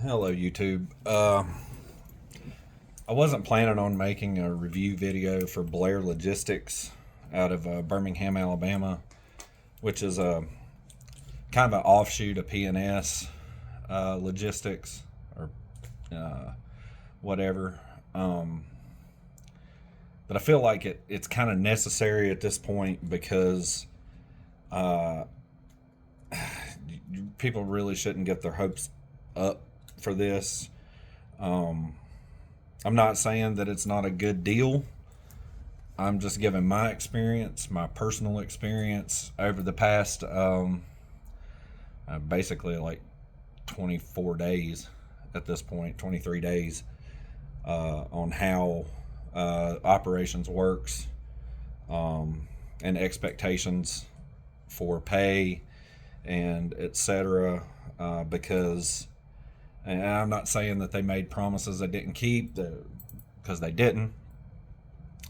Hello, YouTube. I wasn't planning on making a review video for Blair Logistics out of Birmingham, Alabama, which is a kind of an offshoot of P&S Logistics or uh, whatever. But I feel like it's kind of necessary at this point because uh, people really shouldn't get their hopes up for this. Um, I'm not saying that it's not a good deal. I'm just giving my experience, my personal experience over the past basically like 24 days at this point, 23 days, on how operations works, and expectations for pay and etc. Because, and I'm not saying that they made promises they didn't keep, because they didn't.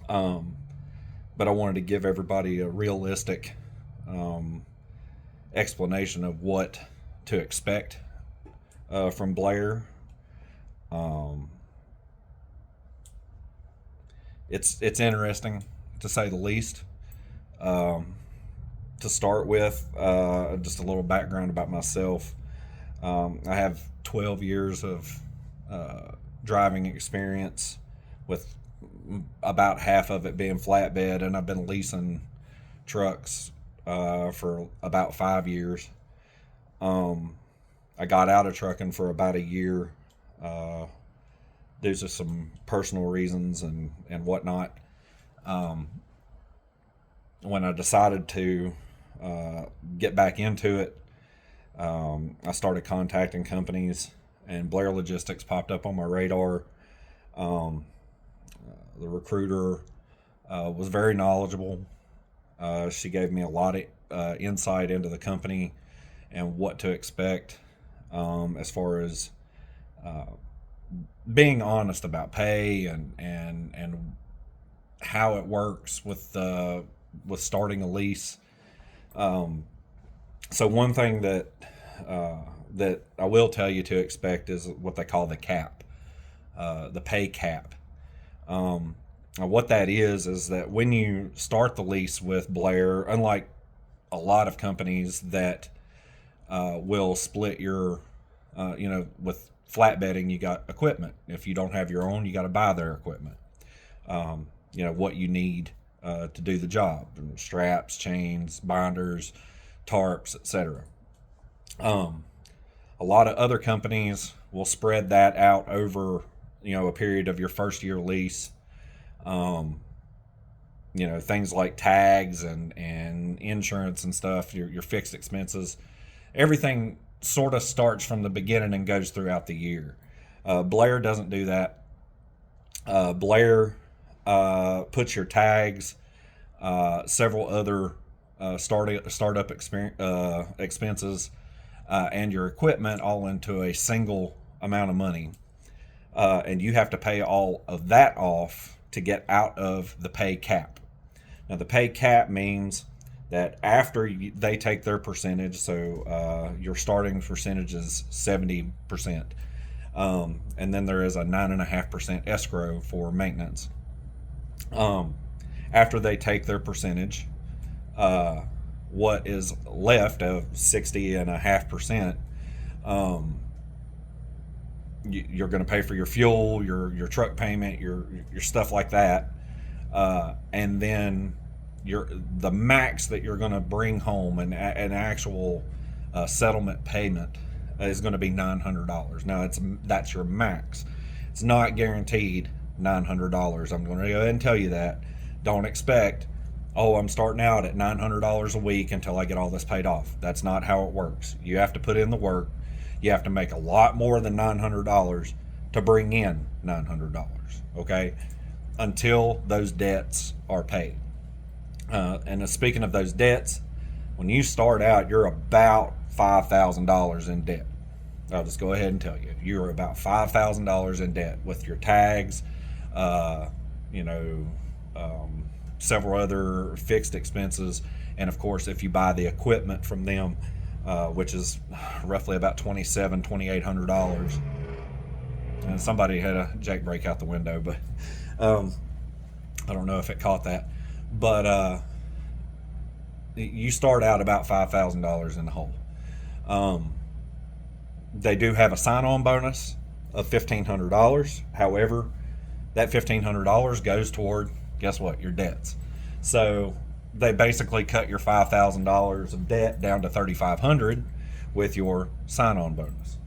But I wanted to give everybody a realistic explanation of what to expect from Blair. Um, it's interesting to say the least. Um, to start with, just a little background about myself. I have 12 years of driving experience, with about half of it being flatbed, and I've been leasing trucks for about 5 years. I got out of trucking for about a year uh, due to some personal reasons and whatnot. Um, when I decided to get back into it, I started contacting companies, and Blair Logistics popped up on my radar. Um, the recruiter was very knowledgeable. She gave me a lot of insight into the company and what to expect, as far as uh, being honest about pay and how it works with starting a lease. Um, so one thing uh, that I will tell you to expect is what they call the cap, the pay cap. What that is that when you start the lease with Blair, unlike a lot of companies that will split your, with flatbedding, you got equipment. If you don't have your own, you got to buy their equipment. What you need to do the job: straps, chains, binders, tarps, etc. A lot of other companies will spread that out over, a period of your first year lease. Um, Things like tags and insurance and stuff, your fixed expenses, everything sort of starts from the beginning and goes throughout the year. Blair doesn't do that. Blair puts your tags, several other startup expenses, and your equipment all into a single amount of money. And you have to pay all of that off to get out of the pay cap. Now, the pay cap means that after they take their percentage, so your starting percentage is 70%, and then there is a 9.5% escrow for maintenance. After they take their percentage, what is left of 60.5%, you're going to pay for your fuel, your truck payment, your stuff like that, and then the max that you're going to bring home, and an actual settlement payment, is going to be $900. Now that's your max. It's not guaranteed $900. I'm going to go ahead and tell you that. Don't expect, oh, I'm starting out at $900 a week until I get all this paid off. That's not how it works. You have to put in the work. You have to make a lot more than $900 to bring in $900, okay? Until those debts are paid. And speaking of those debts, when you start out, you're about $5,000 in debt. I'll just go ahead and tell you, you're about $5,000 in debt with your tags, uh, you know, several other fixed expenses, and of course, if you buy the equipment from them, which is roughly about $2,800, And somebody had a jailbreak out the window, but um, I don't know if it caught that. But you start out about $5,000 in the hole. Um, they do have a sign-on bonus of $1,500. However, that $1,500 goes toward, guess what, your debts. So they basically cut your $5,000 of debt down to $3,500 with your sign-on bonus.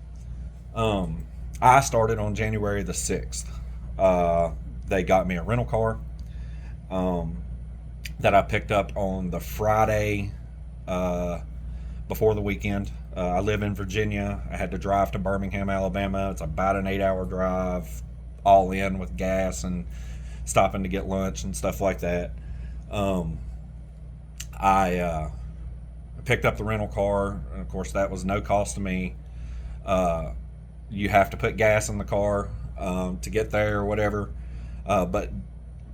Um, I started on January the 6th. They got me a rental car um, that I picked up on the Friday uh, before the weekend. I live in Virginia. I had to drive to Birmingham, Alabama. It's about an 8 hour drive, all in with gas and stopping to get lunch and stuff like that. Um, I picked up the rental car, and of course, that was no cost to me. Uh, you have to put gas in the car to get there or whatever, but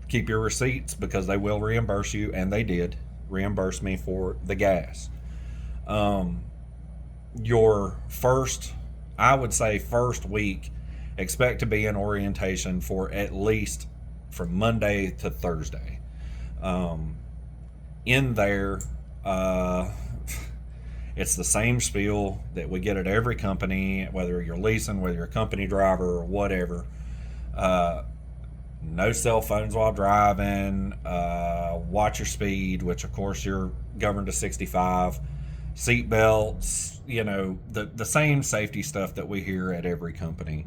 keep your receipts because they will reimburse you, and they did reimburse me for the gas. Um, your first, I would say, first week, expect to be in orientation for at least from Monday to Thursday. Um, in there, uh, it's the same spiel that we get at every company, whether you're leasing, whether you're a company driver or whatever. Uh, no cell phones while driving. Watch your speed, which of course you're governed to 65. Seat belts, the same safety stuff that we hear at every company.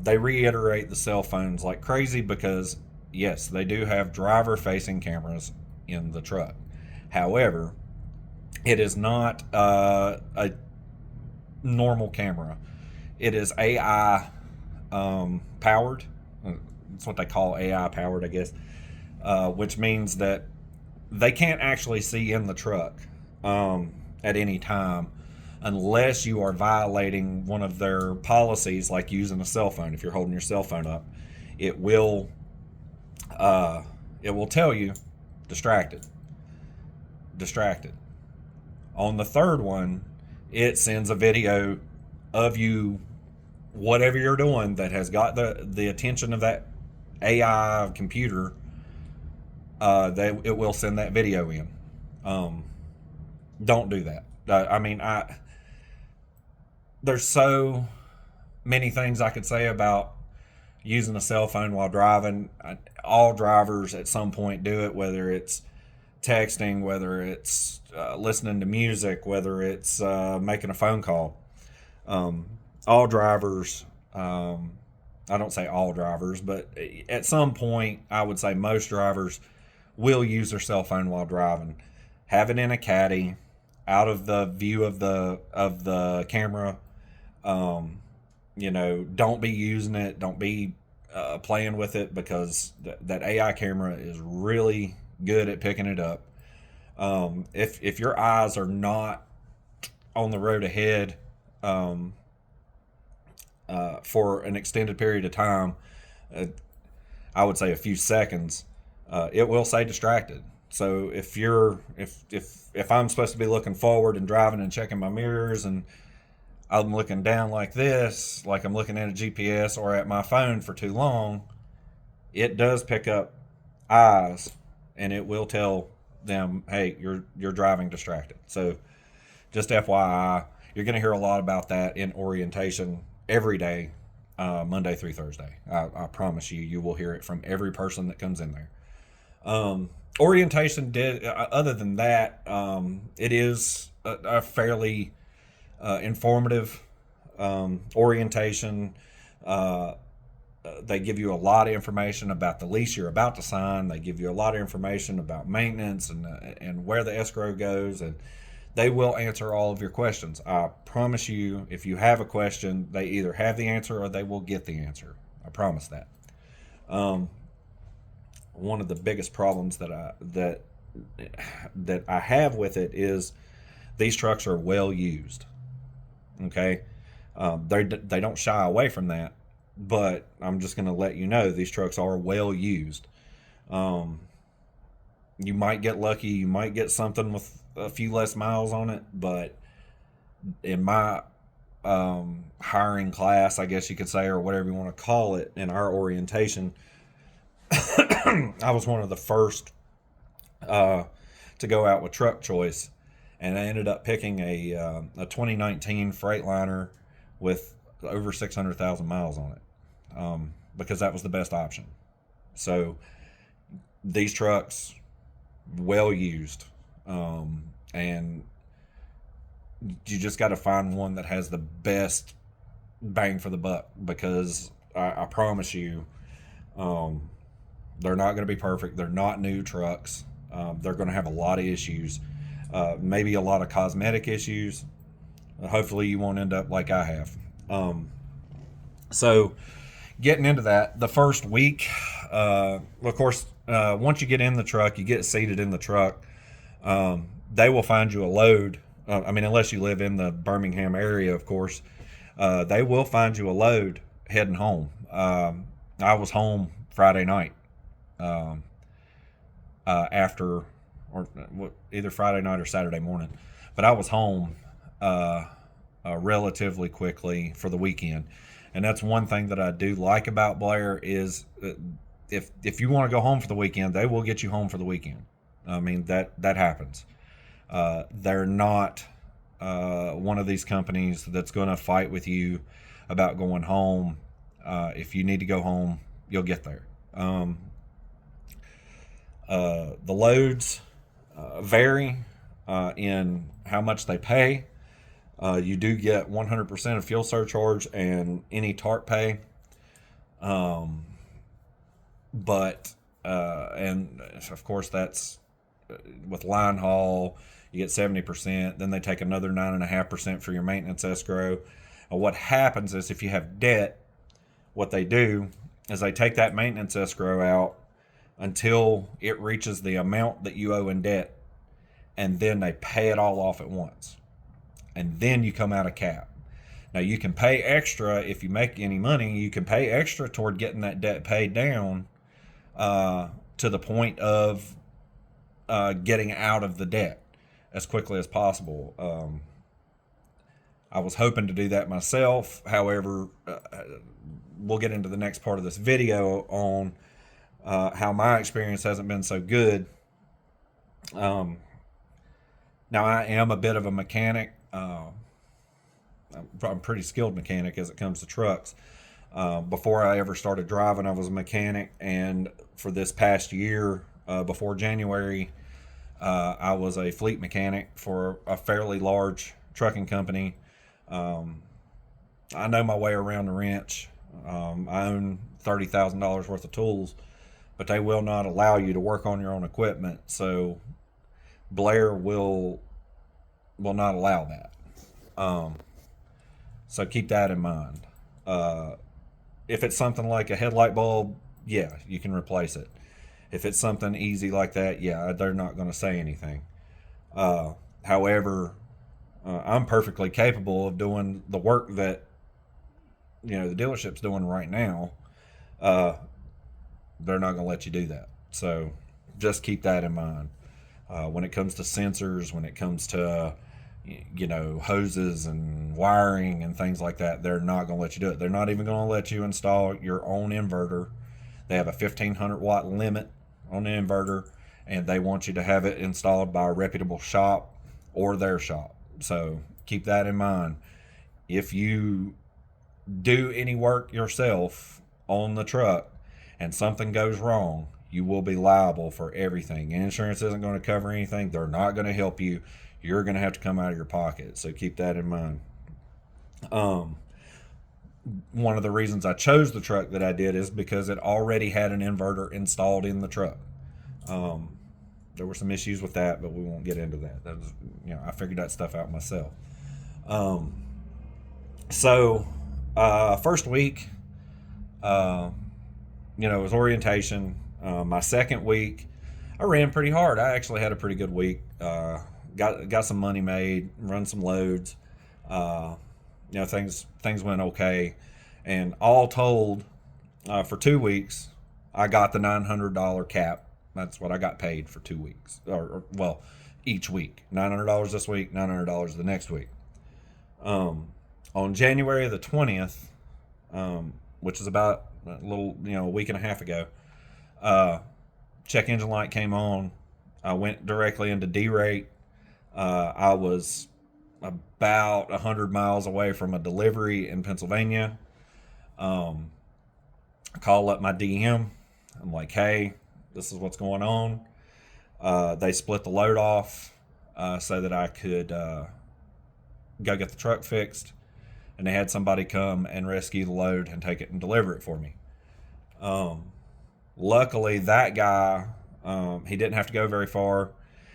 They reiterate the cell phones like crazy because, yes, they do have driver facing cameras in the truck. However, it is not a normal camera. It is AI powered. That's what they call AI powered, I guess, which means that they can't actually see in the truck at any time unless you are violating one of their policies, like using a cell phone. If you're holding your cell phone up, it will tell you distracted, distracted. On the third one, it sends a video of you, whatever you're doing, that has got the attention of that AI computer. It will send that video in. Don't do that. There's so many things I could say about using a cell phone while driving. All drivers at some point do it, whether it's texting, whether it's listening to music, whether it's making a phone call. All drivers, I don't say all drivers, but at some point, I would say most drivers will use their cell phone while driving. Have it in a caddy, out of the view of the camera. Don't be using it. Don't be playing with it, because that AI camera is really good at picking it up. If your eyes are not on the road ahead for an extended period of time, I would say a few seconds, it will say distracted. So if I'm supposed to be looking forward and driving and checking my mirrors, and I'm looking down like this, like I'm looking at a GPS or at my phone for too long, it does pick up eyes, and it will tell them, hey, you're driving distracted. So just FYI, you're going to hear a lot about that in orientation every day, Monday through Thursday. I promise you will hear it from every person that comes in there. Orientation did. Other than that, it is a fairly informative orientation. They give you a lot of information about the lease you're about to sign. They give you a lot of information about maintenance and where the escrow goes, and they will answer all of your questions. I promise you, if you have a question, they either have the answer or they will get the answer. I promise that. One of the biggest problems that I have with it is these trucks are well used. Okay, they don't shy away from that, but I'm just going to let you know these trucks are well used. You might get lucky, you might get something with a few less miles on it, but in my hiring class, I guess you could say, or whatever you want to call it, in our orientation, I was one of the first to go out with truck choice, and I ended up picking a 2019 Freightliner with over 600,000 miles on it, because that was the best option. So these trucks, well used, and you just got to find one that has the best bang for the buck, because I promise you, they're not going to be perfect. They're not new trucks. They're going to have a lot of issues, maybe a lot of cosmetic issues. Hopefully, you won't end up like I have. So, getting into that, the first week, of course, once you get in the truck, you get seated in the truck. They will find you a load. I mean, unless you live in the Birmingham area, of course, they will find you a load heading home. I was home Friday night, after, or either Friday night or Saturday morning, but I was home relatively quickly for the weekend. And that's one thing that I do like about Blair is, if you want to go home for the weekend, they will get you home for the weekend. I mean, that happens. They're not one of these companies that's going to fight with you about going home. If you need to go home, you'll get there. The loads vary in how much they pay. You do get 100% of fuel surcharge and any TARP pay. But and of course that's with line haul, you get 70%. Then they take another 9.5% for your maintenance escrow. What happens is, if you have debt, what they do is they take that maintenance escrow out until it reaches the amount that you owe in debt, and then they pay it all off at once, and then you come out of cap. Now, you can pay extra if you make any money. You can pay extra toward getting that debt paid down to the point of getting out of the debt as quickly as possible. I was hoping to do that myself. However, we'll get into the next part of this video on how my experience hasn't been so good. Now, I am a bit of a mechanic. I'm a pretty skilled mechanic as it comes to trucks. Before I ever started driving, I was a mechanic, and for this past year, before January, I was a fleet mechanic for a fairly large trucking company. I know my way around the wrench. I own $30,000 worth of tools, but they will not allow you to work on your own equipment. So Blair will not allow that. So keep that in mind. If it's something like a headlight bulb, yeah, you can replace it. If it's something easy like that, yeah, they're not going to say anything. However, I'm perfectly capable of doing the work that the dealership's doing right now. They're not going to let you do that. So just keep that in mind. When it comes to sensors, when it comes to hoses and wiring and things like that, they're not going to let you do it. They're not even going to let you install your own inverter. They have a 1500 watt limit on the inverter, and they want you to have it installed by a reputable shop or their shop. So keep that in mind. If you do any work yourself on the truck and something goes wrong, you will be liable for everything. Insurance isn't going to cover anything. They're not going to help you. You're going to have to come out of your pocket. So keep that in mind. One of the reasons I chose the truck that I did is because it already had an inverter installed in the truck. There were some issues with that, but we won't get into that. That was, I figured that stuff out myself. First week, it was orientation. My second week, I ran pretty hard. I actually had a pretty good week. Got some money made, run some loads. Things went okay, and all told, for 2 weeks, I got the $900 cap. That's what I got paid for 2 weeks, each week. $900 this week, $900 the next week. On January the 20th, which is about a little, a week and a half ago, uh, check engine light came on. I went directly into D-rate. I was about 100 miles away from a delivery in Pennsylvania. I call up my DM. I'm like, hey, this is what's going on. They split the load off so that I could go get the truck fixed. And they had somebody come and rescue the load and take it and deliver it for me. Luckily, that guy, he didn't have to go very far.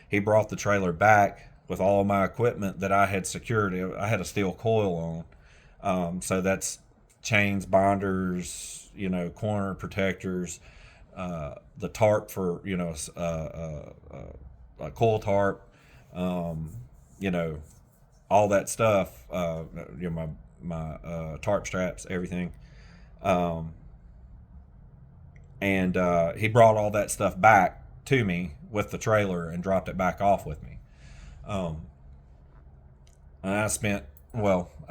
He brought the trailer back with all of my equipment that I had secured. I had a steel coil on. So that's chains, binders, corner protectors, the tarp for, a coil tarp, all that stuff, my tarp straps, everything. And he brought all that stuff back to me with the trailer and dropped it back off with me. And I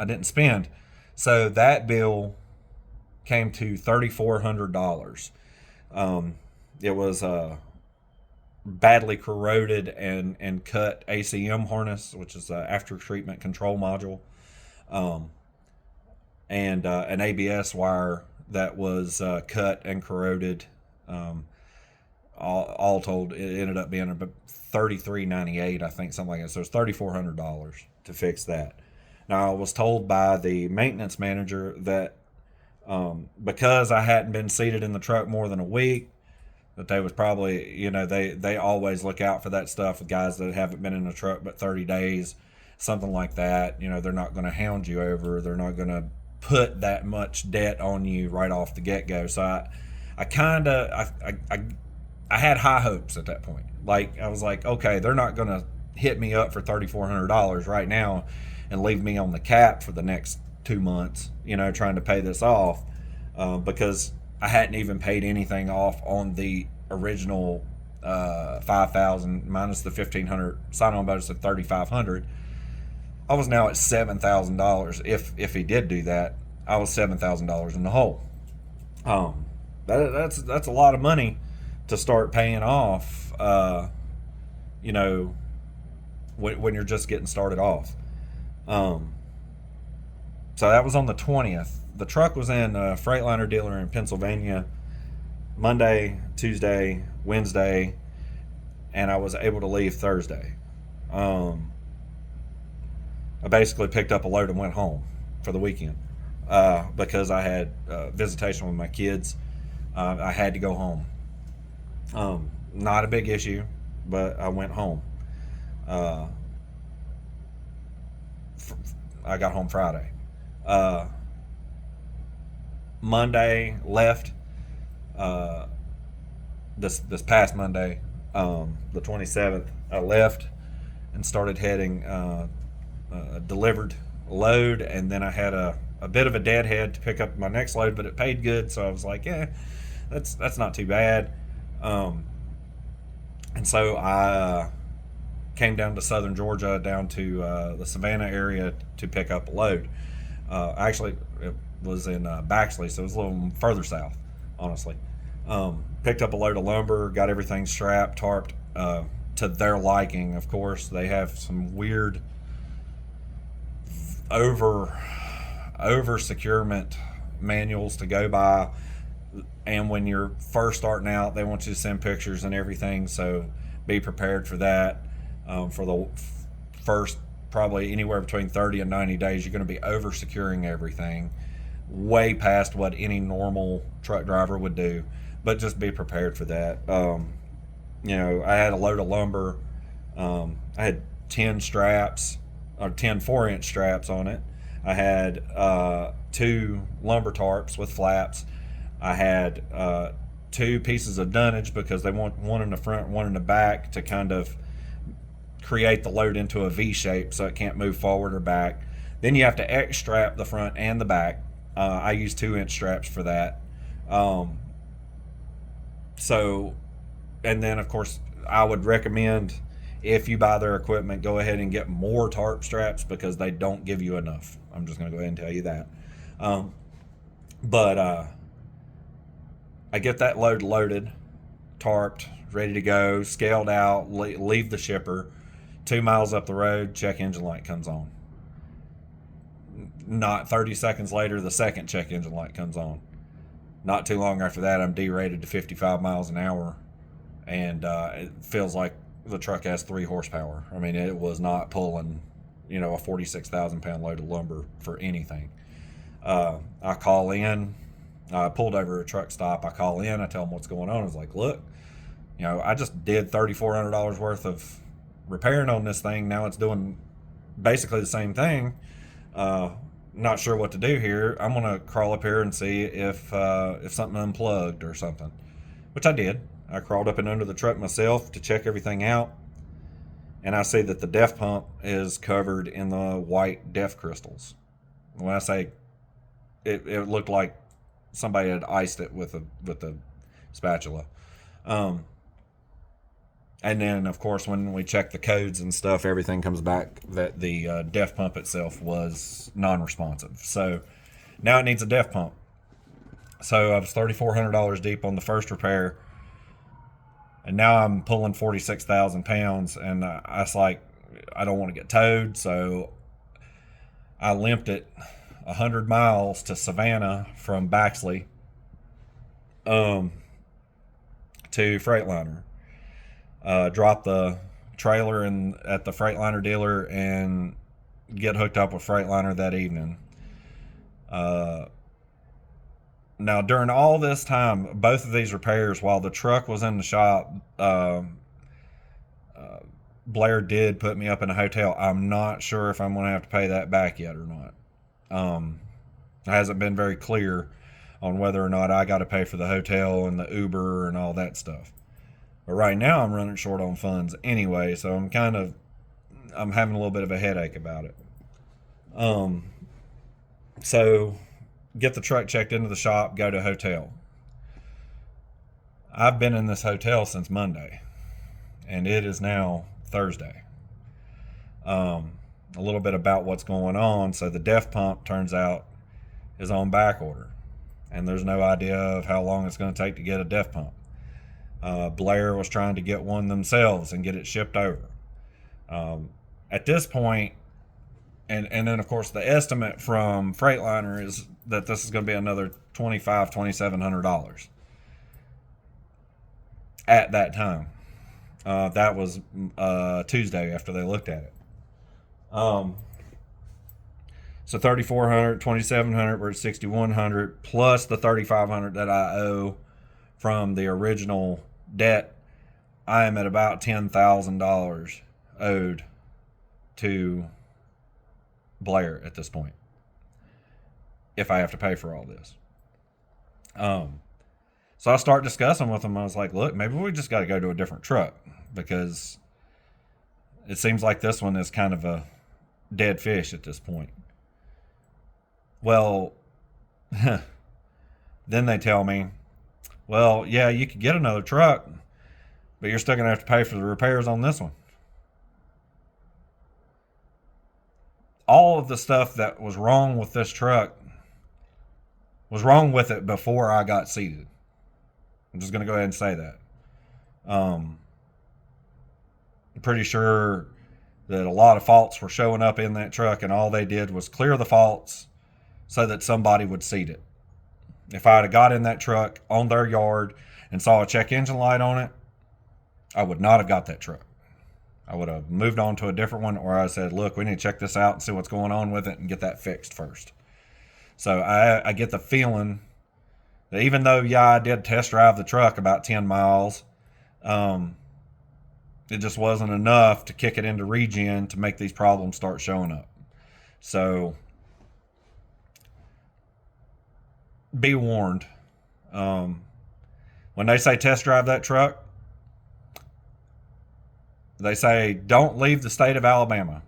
didn't spend. So that bill came to $3,400. It was a badly corroded and cut ACM harness, which is an after treatment control module, and an ABS wire that was cut and corroded. All told, it ended up being about $33.98, I think, something like that. So it's $3,400 to fix that. Now, I was told by the maintenance manager that because I hadn't been seated in the truck more than a week, that they was probably, they always look out for that stuff with guys that haven't been in the truck but 30 days, something like that. They're not going to hound you over. They're not going to put that much debt on you right off the get-go. So I had high hopes at that point. Like, I was like, okay, they're not going to hit me up for $3,400 right now and leave me on the cap for the next 2 months, trying to pay this off, because I hadn't even paid anything off on the original $5,000 minus the $1,500 sign-on bonus of $3,500. I was now at $7,000. If he did do that, I was $7,000 in the hole. That's a lot of money to start paying off. When you're just getting started off. So that was on the 20th. The truck was in a Freightliner dealer in Pennsylvania Monday, Tuesday, Wednesday, and I was able to leave Thursday. I basically picked up a load and went home for the weekend because I had visitation with my kids. I had to go home. Not a big issue, but I went home. I got home Friday. Monday left. This past Monday, the 27th, I left and started heading. Delivered a load, and then I had a bit of a deadhead to pick up my next load, but it paid good, so I was like, yeah, that's not too bad. And so I came down to southern Georgia, down to the Savannah area to pick up a load. Actually, it was in Baxley, so it was a little further south, honestly. Picked up a load of lumber, got everything strapped, tarped, to their liking, of course. They have some weird over securement manuals to go by, and when you're first starting out, they want you to send pictures and everything, so be prepared for that. For the first probably anywhere between 30 and 90 days, you're going to be over securing everything way past what any normal truck driver would do, but just be prepared for that. I had a load of lumber. I had 10 straps, or 10 4-inch straps on it. I had 2 lumber tarps with flaps. I had 2 pieces of dunnage because they want one in the front, one in the back to kind of create the load into a V shape so it can't move forward or back. Then you have to X strap the front and the back. I use 2-inch straps for that. And then of course I would recommend, if you buy their equipment, go ahead and get more tarp straps because they don't give you enough. I'm just going to go ahead and tell you that. Um, but I get that load loaded, tarped, ready to go, scaled out, leave the shipper. 2 miles up the road, check engine light comes on. Not 30 seconds later, the second check engine light comes on. Not too long after that, I'm derated to 55 miles an hour, and it feels like the truck has 3 horsepower. I mean, it was not pulling, a 46,000 pound load of lumber for anything. I call in. I pulled over a truck stop. I call in. I tell them what's going on. I was like, look, I just did $3,400 worth of repairing on this thing. Now it's doing basically the same thing. Not sure what to do here. I'm gonna crawl up here and see if something unplugged or something, which I did. I crawled up and under the truck myself to check everything out, and I see that the def pump is covered in the white def crystals. When I say it looked like somebody had iced it with a spatula. And then, of course, when we check the codes and stuff, everything comes back that the def pump itself was non-responsive. So now it needs a def pump. So I was $3,400 deep on the first repair, and now I'm pulling 46,000 pounds, and I was like, I don't want to get towed, so I limped it 100 miles to Savannah from Baxley to Freightliner. Drop the trailer at the Freightliner dealer and get hooked up with Freightliner that evening. Now, during all this time, both of these repairs, while the truck was in the shop, Blair did put me up in a hotel. I'm not sure if I'm going to have to pay that back yet or not. It hasn't been very clear on whether or not I got to pay for the hotel and the Uber and all that stuff. But right now I'm running short on funds anyway, so I'm having a little bit of a headache about it. So get the truck checked into the shop, go to a hotel. I've been in this hotel since Monday, and it is now Thursday. A little bit about what's going on. So the def pump, turns out, is on back order, and there's no idea of how long it's going to take to get a def pump. Blair was trying to get one themselves and get it shipped over. At this point, and then of course the estimate from Freightliner is that this is going to be another $2,700 at that time. That was Tuesday after they looked at it. So $3,400, $2,700, we're at $6,100 plus the $3,500 that I owe from the original debt. I am at about $10,000 owed to Blair at this point, if I have to pay for all this. So I start discussing with them. I was like, look, maybe we just got to go to a different truck, because it seems like this one is kind of a dead fish at this point. Well, then they tell me, well, yeah, you could get another truck, but you're still going to have to pay for the repairs on this one. All of the stuff that was wrong with this truck was wrong with it before I got seated. I'm just going to go ahead and say that. I'm pretty sure that a lot of faults were showing up in that truck, and all they did was clear the faults so that somebody would seat it. If I had got in that truck on their yard and saw a check engine light on it, I would not have got that truck. I would have moved on to a different one, or I said, look, we need to check this out and see what's going on with it and get that fixed first. So I get the feeling that even though, yeah, I did test drive the truck about 10 miles, it just wasn't enough to kick it into regen to make these problems start showing up. So be warned. When they say test drive that truck, they say don't leave the state of Alabama.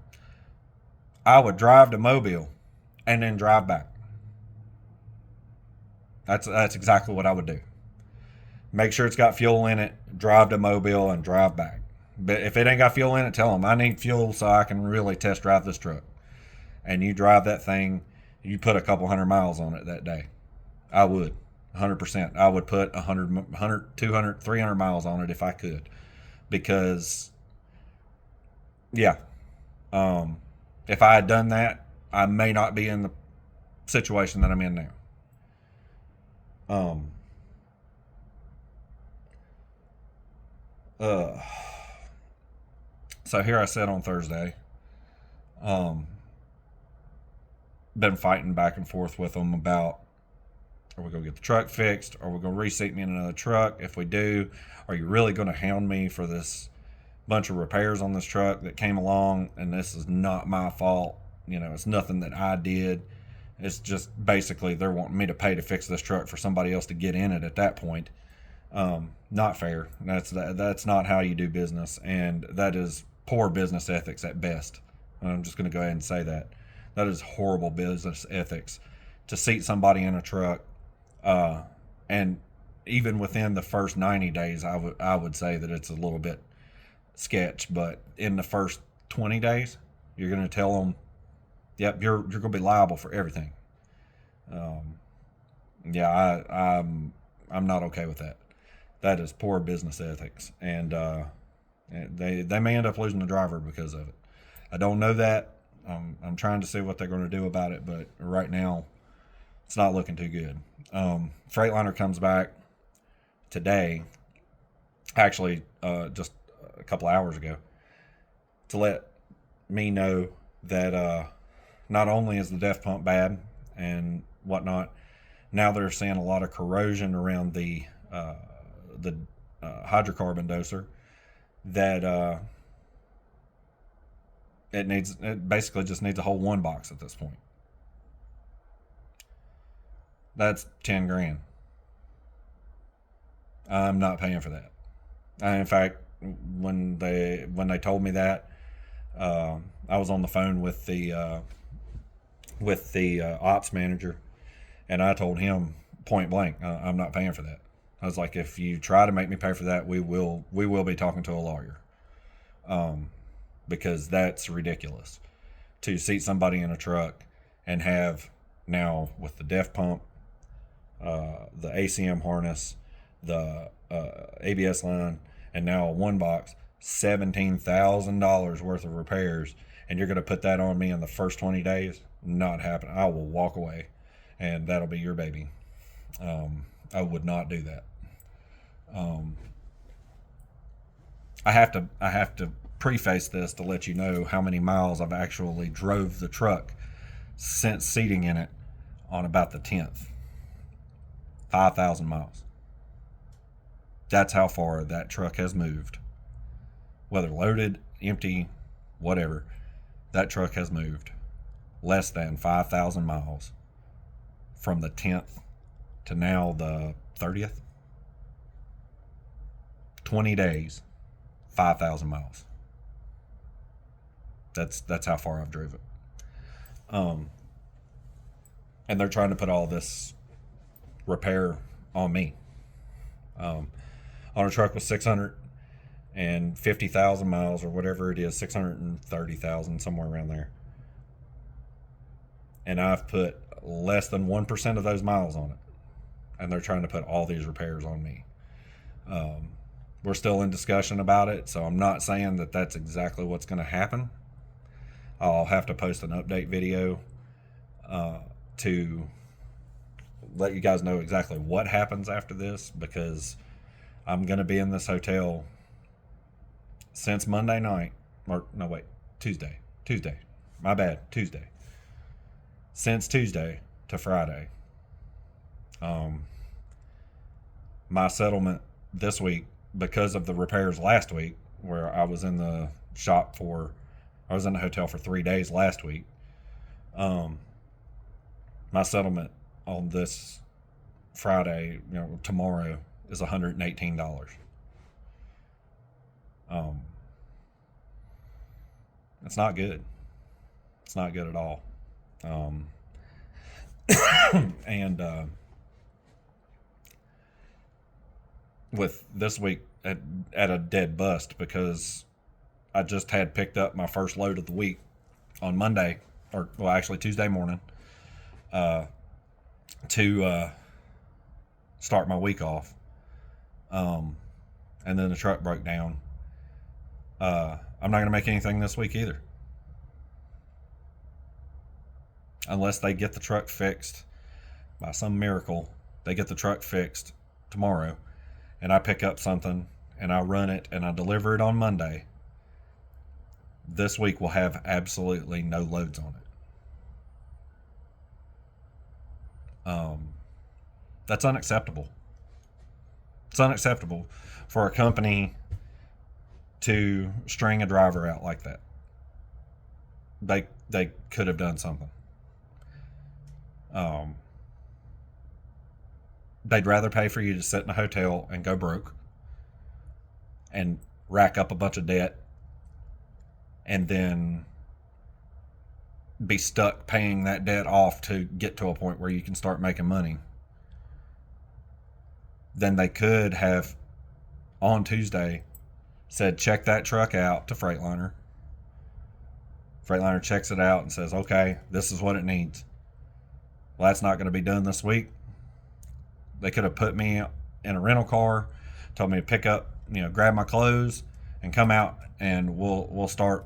I would drive to Mobile and then drive back. That's exactly what I would do. Make sure it's got fuel in it, drive to Mobile, and drive back. But if it ain't got fuel in it, tell them I need fuel so I can really test drive this truck. and you drive that thing, you put a couple hundred miles on it that day. I would. 100%. I would put 100, 200, 300 miles on it if I could. Because, yeah, if I had done that, I may not be in the situation that I'm in now. Um, uh, so here I sat on Thursday. Um, been fighting back and forth with them about, are we going to get the truck fixed? Are we going to reseat me in another truck? If we do, are you really going to hound me for this bunch of repairs on this truck that came along? And this is not my fault. You know, it's nothing that I did. It's just basically they're wanting me to pay to fix this truck for somebody else to get in it at that point. Not fair. That's not how you do business, and that is poor business ethics at best. I'm just going to go ahead and say that. That is horrible business ethics to seat somebody in a truck. And even within the first 90 days, I would say that it's a little bit sketch. But in the first 20 days, you're going to tell them, yep, you're going to be liable for everything. Yeah, I'm not okay with that. That is poor business ethics, and they may end up losing the driver because of it. I don't know that. I'm trying to see what they're going to do about it, but right now, it's not looking too good. Freightliner comes back today, actually just a couple hours ago, to let me know that not only is the def pump bad and whatnot, now they're seeing a lot of corrosion around the hydrocarbon doser that it basically just needs a whole one box at this point. That's 10 grand. I'm not paying for that. In fact, when they told me that, I was on the phone with the ops manager, and I told him point blank, I'm not paying for that. I was like, if you try to make me pay for that, we will be talking to a lawyer, because that's ridiculous to seat somebody in a truck and have now with the def pump, the ACM harness, the ABS line, and now a one box, $17,000 worth of repairs, and you're going to put that on me in the first 20 days? Not happening. I will walk away, and that'll be your baby. I would not do that. I have to preface this to let you know how many miles I've actually drove the truck since seating in it on about the 10th. 5,000 miles. That's how far that truck has moved. Whether loaded, empty, whatever, that truck has moved less than 5,000 miles from the 10th to now the 30th. 20 days, 5,000 miles. That's how far I've drove it. And they're trying to put all this repair on me. On a truck with 650,000 miles or whatever it is, 630,000, somewhere around there. And I've put less than 1% of those miles on it. And they're trying to put all these repairs on me. We're still in discussion about it, so I'm not saying that that's exactly what's going to happen. I'll have to post an update video to let you guys know exactly what happens after this, because I'm going to be in this hotel since Monday night. Or, no, wait, Tuesday. My bad, Tuesday. Since Tuesday to Friday. My settlement this week, because of the repairs last week, where I was in the hotel for 3 days last week. My settlement on this Friday, tomorrow, is $118. It's not good. It's not good at all. And with this week at a dead bust, because I just had picked up my first load of the week on Monday, or well, actually Tuesday morning, uh, to start my week off. And then the truck broke down. I'm not going to make anything this week either, unless they get the truck fixed by some miracle. They get the truck fixed tomorrow, and I pick up something and I run it and I deliver it on Monday. This week will have absolutely no loads on it. That's unacceptable. It's unacceptable for a company to string a driver out like that. They could have done something. They'd rather pay for you to sit in a hotel and go broke and rack up a bunch of debt and then be stuck paying that debt off to get to a point where you can start making money, then they could have on Tuesday said, check that truck out to Freightliner. Freightliner checks it out and says, okay, this is what it needs. Well, that's not going to be done this week. They could have put me in a rental car, told me to pick up, grab my clothes and come out, and we'll start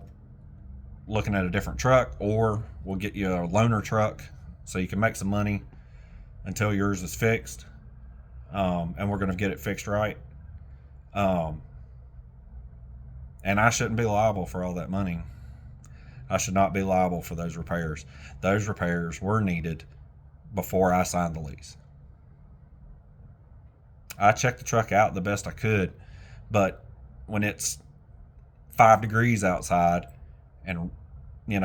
looking at a different truck, or we'll get you a loaner truck so you can make some money until yours is fixed. And we're going to get it fixed right. And I shouldn't be liable for all that money. I should not be liable for those repairs. Those repairs were needed before I signed the lease. I checked the truck out the best I could, but when it's 5 degrees outside and, you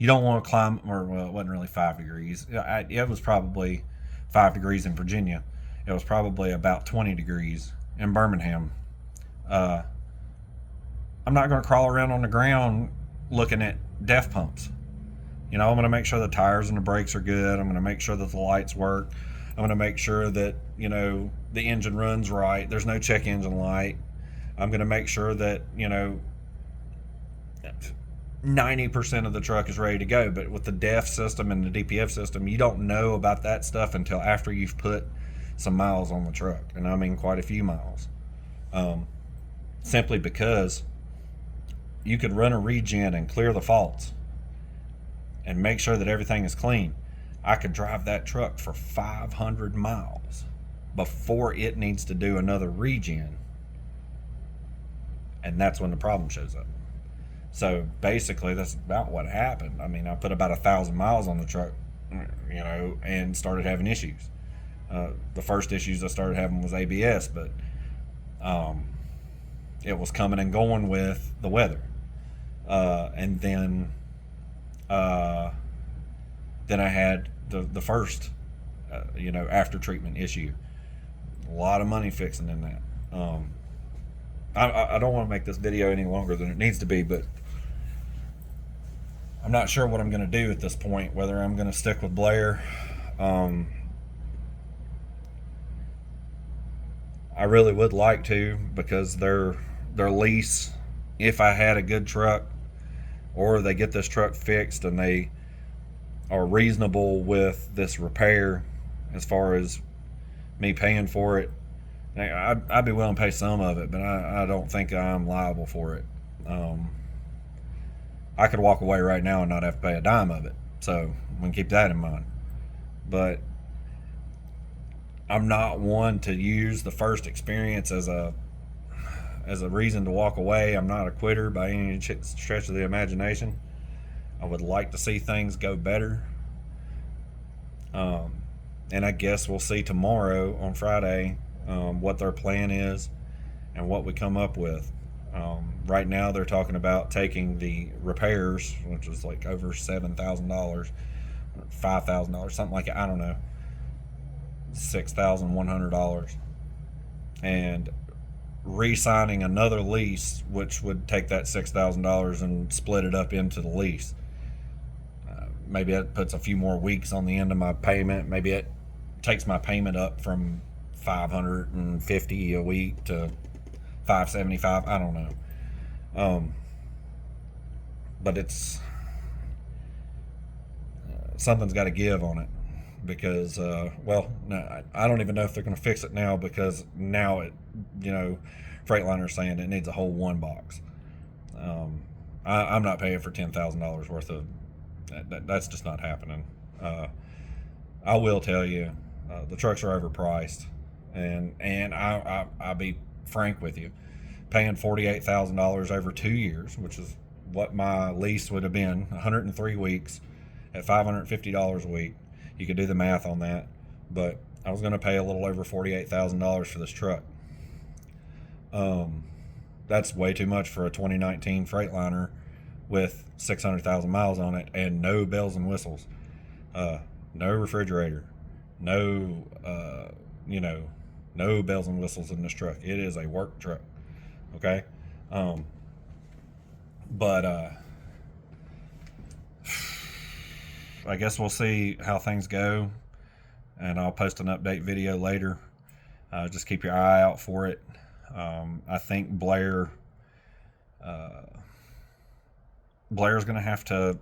don't want to climb, or well, it wasn't really 5 degrees. It was probably 5 degrees in Virginia. It was probably about 20 degrees in Birmingham. I'm not going to crawl around on the ground looking at DEF pumps. I'm going to make sure the tires and the brakes are good. I'm going to make sure that the lights work. I'm going to make sure that, the engine runs right. There's no check engine light. I'm going to make sure that, 90% of the truck is ready to go. But with the DEF system and the DPF system, you don't know about that stuff until after you've put some miles on the truck. And I mean quite a few miles. Simply because you could run a regen and clear the faults and make sure that everything is clean. I could drive that truck for 500 miles before it needs to do another regen. And that's when the problem shows up. So basically, that's about what happened. I mean, I put about 1,000 miles on the truck, and started having issues. The first issues I started having was ABS, but it was coming and going with the weather. And then I had the first, after treatment issue. A lot of money fixing in that. I don't want to make this video any longer than it needs to be, but I'm not sure what I'm going to do at this point, whether I'm going to stick with Blair. I really would like to, because their lease, if I had a good truck, or they get this truck fixed and they are reasonable with this repair as far as me paying for it, I'd be willing to pay some of it, but I don't think I'm liable for it. I could walk away right now and not have to pay a dime of it, so we can keep that in mind. But I'm not one to use the first experience as a reason to walk away. I'm not a quitter by any stretch of the imagination. I would like to see things go better. And I guess we'll see tomorrow on Friday what their plan is and what we come up with. Right now they're talking about taking the repairs, which is like over $7,000, $5,000, something like it, I don't know, $6,100, and re-signing another lease, which would take that $6,000 and split it up into the lease. Maybe it puts a few more weeks on the end of my payment. Maybe it takes my payment up from $550 a week to $575. I don't know. but it's something's got to give on it because well, no, I don't even know if they're going to fix it now because now it, you know, Freightliner's saying it needs a whole one box. I'm not paying for $10,000 worth of that's just not happening. Uh, I will tell you, the trucks are overpriced, and I'll be frank with you, paying $48,000 over 2 years, which is what my lease would have been, 103 weeks at $550 a week. You could do the math on that, but I was going to pay a little over $48,000 for this truck. Um, that's way too much for a 2019 Freightliner with 600,000 miles on it and no bells and whistles, no refrigerator, no, you know, no bells and whistles in this truck. It is a work truck. Okay. Um, but I guess we'll see how things go, and I'll post an update video later. Just keep your eye out for it. I think uh, Blair's going to have to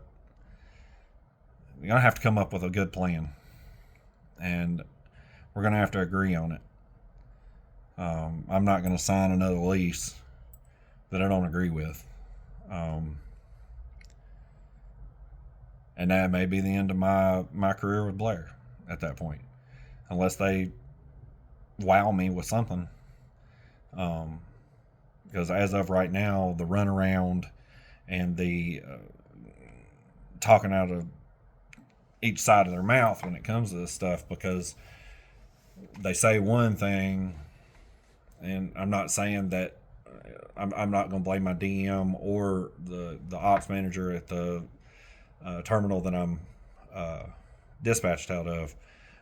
you're going to have to come up with a good plan, and we're going to have to agree on it. I'm not going to sign another lease that I don't agree with. Um, and that may be the end of my career with Blair at that point, unless they wow me with something. Um, because as of right now, the runaround and the talking out of each side of their mouth when it comes to this stuff, because they say one thing, and I'm not saying that I'm not going to blame my DM or the ops manager at the terminal that I'm uh, dispatched out of,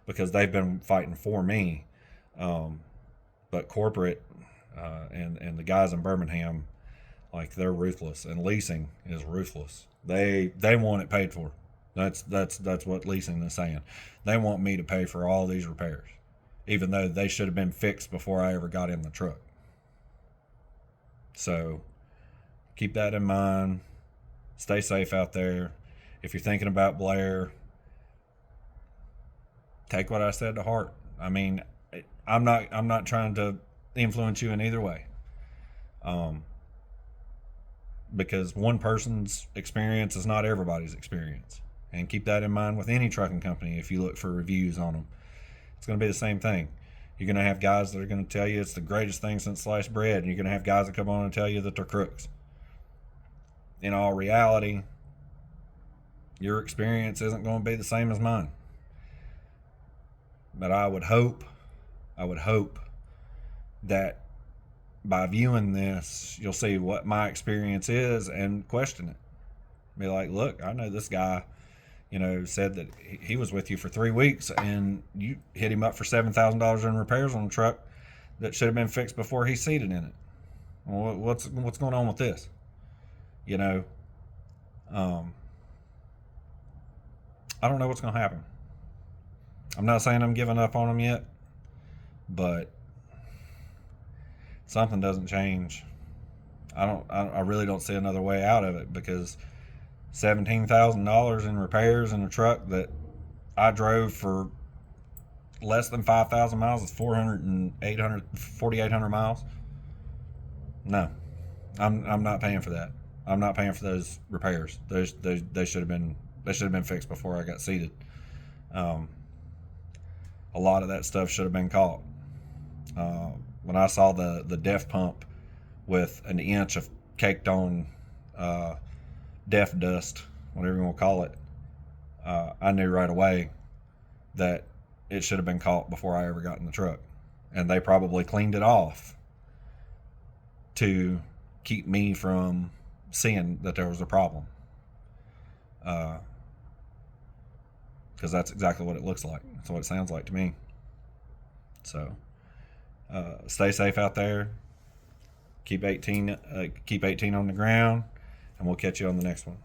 because they've been fighting for me. But corporate and the guys in Birmingham, like, they're ruthless, and leasing is ruthless. They want it paid for. That's what leasing is saying. They want me to pay for all these repairs, even though they should have been fixed before I ever got in the truck. So keep that in mind. Stay safe out there. If you're thinking about Blair, take what I said to heart. I mean, I'm not trying to influence you in either way. Um, because one person's experience is not everybody's experience. And keep that in mind with any trucking company. If you look for reviews on them, it's going to be the same thing. You're going to have guys that are going to tell you it's the greatest thing since sliced bread, and you're going to have guys that come on and tell you that they're crooks. In all reality, your experience isn't going to be the same as mine. But I would hope that by viewing this, you'll see what my experience is and question it. Be like, look, I know this guy, said that he was with you for 3 weeks and you hit him up for $7,000 in repairs on a truck that should have been fixed before he seated in it. Well, what's going on with this? I don't know what's going to happen. I'm not saying I'm giving up on him yet, but something doesn't change. I really don't see another way out of it, because $17,000 in repairs in a truck that I drove for less than 5,000 miles is 4,800 miles. No, I'm not paying for that. I'm not paying for those repairs. They should have been fixed before I got seated. A lot of that stuff should have been caught. When I saw the def pump with an inch of caked on def dust, whatever you want to call it, I knew right away that it should have been caught before I ever got in the truck. And they probably cleaned it off to keep me from seeing that there was a problem. Because that's exactly what it looks like. That's what it sounds like to me. So stay safe out there. Keep 18 on the ground, and we'll catch you on the next one.